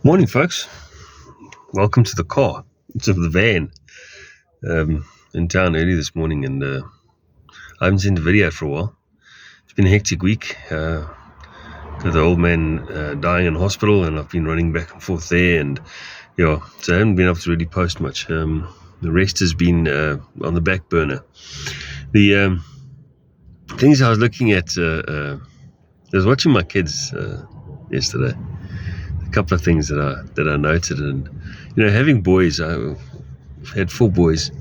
Morning, folks. Welcome to the car. To the van. In town early this morning, and I haven't seen the video for a while. It's been a hectic week. Got the old man dying in hospital, and I've been running back and forth there, and so I haven't been able to really post much. The rest has been on the back burner. The things I was looking at, I was watching my kids yesterday. A couple of things that I noted, and having boys, I've had 4 boys.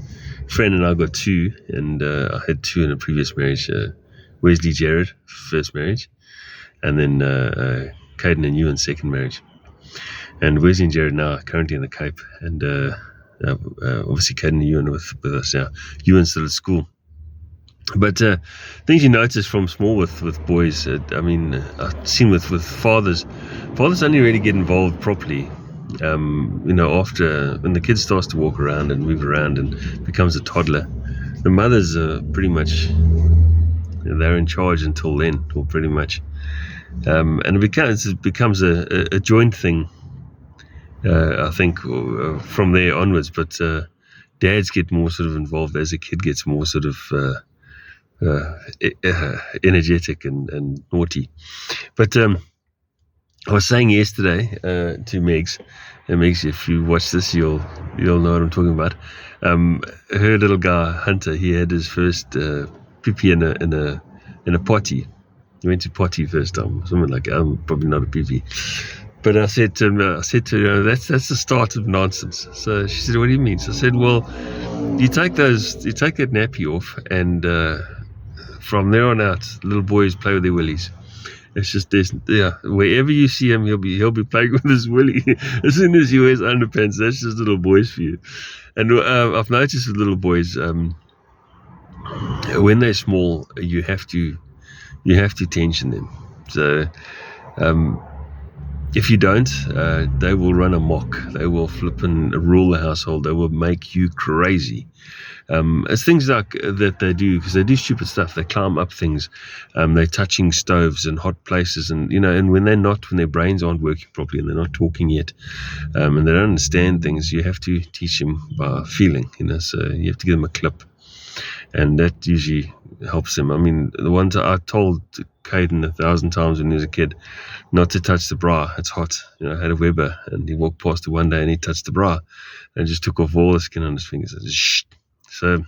Friend and I got 2, and I had 2 in a previous marriage. Wesley Jared, first marriage, and then Caden and Ewan, second marriage. And Wesley and Jared now are currently in the Cape, and obviously Caden and Ewan with us now. Ewan's still at school. But things you notice from small with boys, I've seen with fathers only really get involved properly, after when the kid starts to walk around and move around and becomes a toddler. The mothers are pretty much, they're in charge until then, or pretty much. And it becomes a joint thing, I think, from there onwards. But dads get more sort of involved as the kid gets more sort of energetic and naughty. But I was saying yesterday to Megs, and Megs, if you watch this, you'll know what I'm talking about. Her little guy Hunter, he had his first pee in a potty. He went to potty first time, something like probably not a pee. But I said to her, that's the start of nonsense. So she said, "What do you mean?" So I said, "Well, you take that nappy off, and from there on out, little boys play with their willies. It's just wherever you see him, he'll be playing with his willy. As soon as he wears underpants, that's just little boys for you." And I've noticed with little boys, when they're small, you have to tension them. So if you don't, they will run amok. They will flip and rule the household. They will make you crazy. It's things like that they do, because they do stupid stuff. They climb up things. They're touching stoves and hot places, and when their brains aren't working properly and they're not talking yet, and they don't understand things, you have to teach them by feeling. So you have to give them a clip, and that usually helps them. I mean, the ones I told Caden 1,000 times when he was a kid not to touch the bra. It's hot. I had a Weber, and he walked past it one day and he touched the bra and just took off all the skin on his fingers. I said, shh. So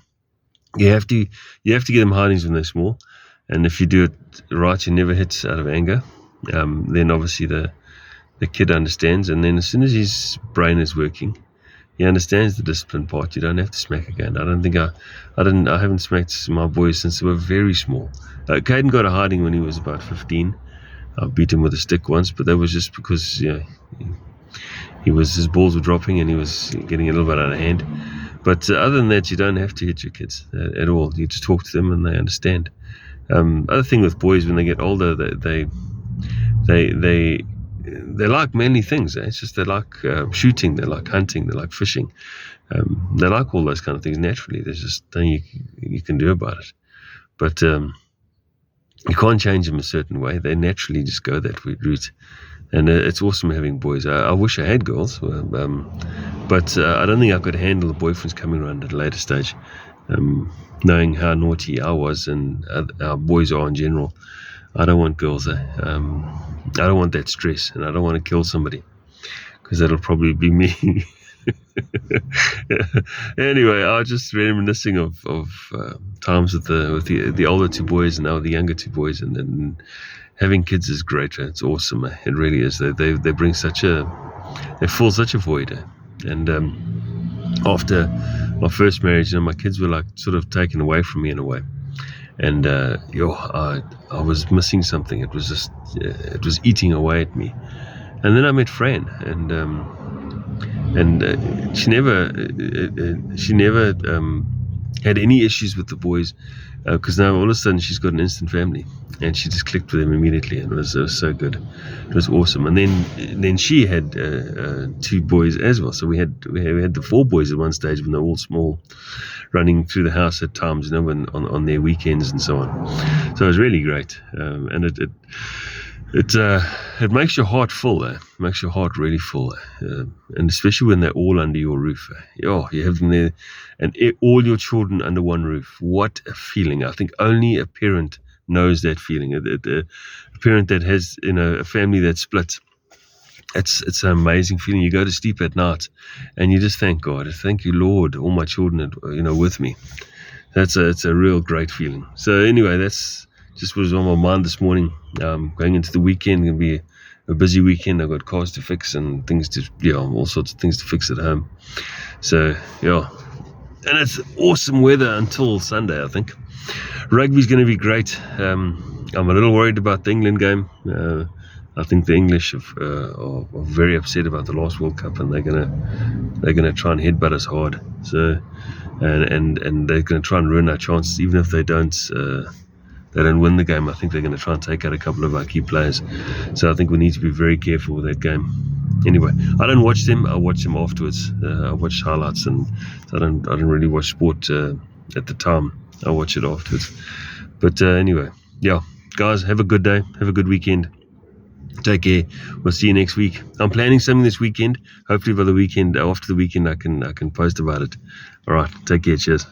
you have to get them hidings when they're small, and if you do it right, you never hit out of anger. Then obviously the kid understands, and then as soon as his brain is working, he understands the discipline part. You don't have to smack again. I haven't smacked my boys since they were very small. Caden got a hiding when he was about 15. I beat him with a stick once, but that was just because his balls were dropping and he was getting a little bit out of hand. But other than that, you don't have to hit your kids at all. You just talk to them and they understand. Other thing with boys, when they get older, they like many things. It's just they like shooting, they like hunting, they like fishing. They like all those kind of things naturally. There's just nothing you can do about it. But you can't change them a certain way. They naturally just go that route. And it's awesome having boys. I wish I had girls, but I don't think I could handle the boyfriends coming around at a later stage. Knowing how naughty I was and our boys are in general, I don't want girls. I don't want that stress, and I don't want to kill somebody, because that'll probably be me. Anyway, I was just reminiscing of times with the older 2 boys and now with the younger 2 boys, and having kids is great. It's awesome. It really is. They bring they fill such a void. And after my first marriage, my kids were like sort of taken away from me in a way. And I was missing something. It was eating away at me. And then I met Fran, and she never had any issues with the boys, because now all of a sudden she's got an instant family, and she just clicked with them immediately, and it was so good. It was awesome. And then she had 2 boys as well. So we had the 4 boys at one stage when they were all small, running through the house at times, when on their weekends and so on. So it was really great, and It makes your heart full, makes your heart really full, and especially when they're all under your roof. You have them there, and all your children under one roof. What a feeling! I think only a parent knows that feeling. A parent that has a family that's split. It's an amazing feeling. You go to sleep at night, and you just thank God. Thank you, Lord. All my children, with me. It's a real great feeling. So anyway, that's just was on my mind this morning. Going into the weekend, gonna be a busy weekend. I've got cars to fix and things all sorts of things to fix at home. So and it's awesome weather until Sunday, I think. Rugby's going to be great. I'm a little worried about the England game. I think the English are very upset about the last World Cup, and they're gonna try and headbutt us hard. So, and they're gonna try and ruin our chances, even if they don't win the game. I think they're gonna try and take out a couple of our key players. So I think we need to be very careful with that game. Anyway, I don't watch them. I watch them afterwards. I watch highlights, and I don't really watch sport at the time. I watch it afterwards. But anyway, guys, have a good day. Have a good weekend. Take care. We'll see you next week. I'm planning something this weekend. Hopefully by the weekend, after the weekend, I can post about it. All right. Take care. Cheers.